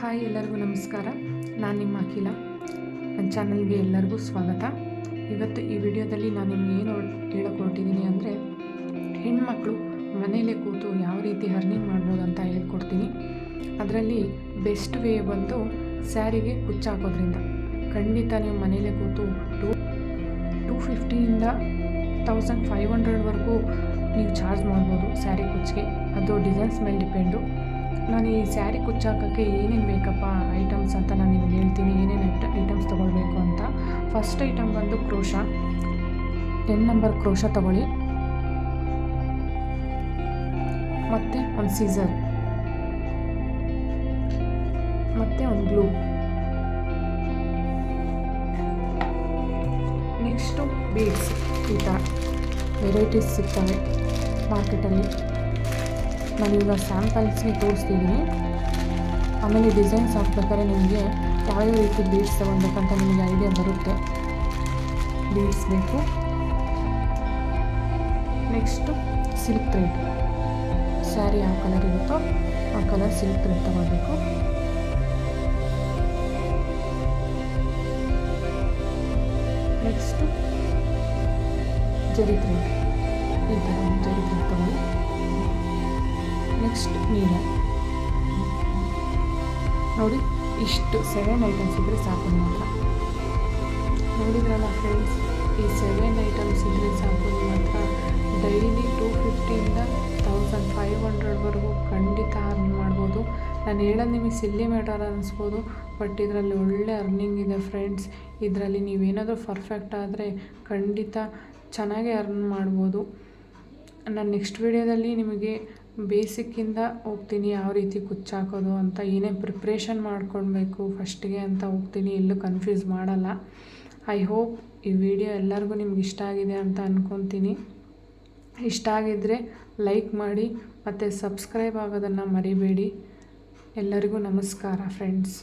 Hi, ಎಲ್ಲರಿಗೂ ನಮಸ್ಕಾರ. ನಾನು ನಿಮ್ಮ ಅಖಿಲ. ನನ್ನ ಚಾನಲ್ಗೆ ಎಲ್ಲರಿಗೂ ಸ್ವಾಗತ. ಇವತ್ತು ಈ ವಿಡಿಯೋದಲ್ಲಿ ನಾನು ನಿಮ್ಗೆ ಏನು ಹೇಳೋಕೆ ಹೊರಟಿದ್ದೀನಿ ಅಂದರೆ, ಹೆಣ್ಮಕ್ಳು ಮನೇಲೇ ಕೂತು ಯಾವ ರೀತಿ ಅರ್ನಿಂಗ್ ಮಾಡ್ಬೋದು ಅಂತ ಹೇಳ್ಕೊಡ್ತೀನಿ. ಅದರಲ್ಲಿ ಬೆಸ್ಟ್ ವೇ ಬಂದು ಸ್ಯಾರಿಗೆ ಕುಚ್ಚು ಹಾಕೋದ್ರಿಂದ. ಖಂಡಿತ ನೀವು ಮನೇಲೇ ಕೂತು 250ಇಂದ 1500ವರೆಗೂ ನೀವು ಚಾರ್ಜ್ ಮಾಡ್ಬೋದು ಸ್ಯಾರಿ ಕುಚ್ಚಿಗೆ. ಅದು ಡಿಸೈನ್ಸ್ ಮೇಲೆ ಡಿಪೆಂಡು. ನಾನು ಈ ಸ್ಯಾರಿ ಕುಚ್ಚು ಹಾಕೋಕ್ಕೆ ಏನೇನು ಬೇಕಪ್ಪ ಐಟಮ್ಸ್ ಅಂತ ನಾನು ನಿಮ್ಗೆ ಹೇಳ್ತೀನಿ, ಏನೇನು ಐಟಮ್ಸ್ ತೊಗೊಳ್ಬೇಕು ಅಂತ. ಫಸ್ಟ್ ಐಟಮ್ ಬಂದು ಕ್ರೋಶಾ. 10 ನಂಬರ್ ಕ್ರೋಶಾ ತೊಗೊಳ್ಳಿ, ಮತ್ತು ಒಂದು ಸೀಸರ್, ಮತ್ತು ಒಂದು ಗ್ಲೂ. Next beads. ಈ ಥರ ವೆರೈಟೀಸ್ ಸಿಗ್ತವೆ ಮಾರ್ಕೆಟಲ್ಲಿ. ನಾನೀಗ ಸ್ಯಾಂಪಲ್ಸ್ಗೆ ತೋರಿಸ್ತಿದ್ದೀನಿ. ಆಮೇಲೆ ಡಿಸೈನ್ಸ್ ಹಾಕ್ಬೇಕಾದ್ರೆ ನಿಮಗೆ ಯಾವ್ಯಾವ ರೀತಿ ಬೀಡ್ಸ್ ತೊಗೊಳ್ಬೇಕಂತ ನಿಮಗೆ ಐಡಿಯಾ ಬರುತ್ತೆ. ಬೀಡ್ಸ್ ಬೇಕು. Next silk thread. ಸ್ಯಾರಿ ಯಾವ ಕಲರ್ ಇರುತ್ತೋ ಆ ಕಲರ್ ಸಿಲ್ಕ್ ಥ್ರೆಡ್ ತೊಗೊಳ್ಬೇಕು. ನೆಕ್ಸ್ಟು ಜರಿ ಥ್ರೆಡ್. ಈ ಥರ ಜರಿ ಥ್ರೆಡ್ ತೊಗೊಳ್ಳಿ. Next needle. ನೋಡಿ, ಇಷ್ಟು 7 ಐಟಮ್ಸ್ ಇದ್ದರೆ ಸಾಕು. ಮಾತ್ರ ನೋಡಿದ್ರಲ್ಲ ಫ್ರೆಂಡ್ಸ್, ಈ 7 ಐಟಮ್ಸ್ ಇದ್ದರೆ ಸಾಕು. ಮಾತ್ರ ಡೈಲಿ 250ಇಂದ 1500ವರೆಗೂ ಖಂಡಿತ ಅರ್ನ್ ಮಾಡ್ಬೋದು. ನಾನು ಹೇಳೋದು ನಿಮಗೆ ಸಿಲ್ಲಿ ಮ್ಯಾಟರ್ ಅನ್ನಿಸ್ಬೋದು, ಬಟ್ ಇದರಲ್ಲಿ ಒಳ್ಳೆ ಅರ್ನಿಂಗ್ ಇದೆ ಫ್ರೆಂಡ್ಸ್. ಇದರಲ್ಲಿ ನೀವೇನಾದರೂ ಪರ್ಫೆಕ್ಟ್ ಆದರೆ ಖಂಡಿತ ಚೆನ್ನಾಗೇ ಅರ್ನ್ ಮಾಡ್ಬೋದು. ನಾನು ನೆಕ್ಸ್ಟ್ ವಿಡಿಯೋದಲ್ಲಿ ನಿಮಗೆ ಬೇಸಿಕ್ಕಿಂದ ಹೋಗ್ತೀನಿ, ಯಾವ ರೀತಿ ಕುಚ್ಚು ಹಾಕೋದು ಅಂತ, ಏನೇನು ಪ್ರಿಪ್ರೇಷನ್ ಮಾಡ್ಕೊಳ್ಬೇಕು ಫಸ್ಟಿಗೆ ಅಂತ ಹೋಗ್ತೀನಿ. ಎಲ್ಲೂ ಕನ್ಫ್ಯೂಸ್ ಮಾಡಲ್ಲ. ಐ ಹೋಪ್ ಈ ವಿಡಿಯೋ ಎಲ್ಲರಿಗೂ ನಿಮ್ಗೆ ಇಷ್ಟ ಆಗಿದೆ ಅಂತ ಅಂದ್ಕೊತೀನಿ. ಇಷ್ಟ ಆಗಿದ್ದರೆ ಲೈಕ್ ಮಾಡಿ ಮತ್ತು ಸಬ್ಸ್ಕ್ರೈಬ್ ಆಗೋದನ್ನು ಮರಿಬೇಡಿ. ಎಲ್ಲರಿಗೂ ನಮಸ್ಕಾರ ಫ್ರೆಂಡ್ಸ್.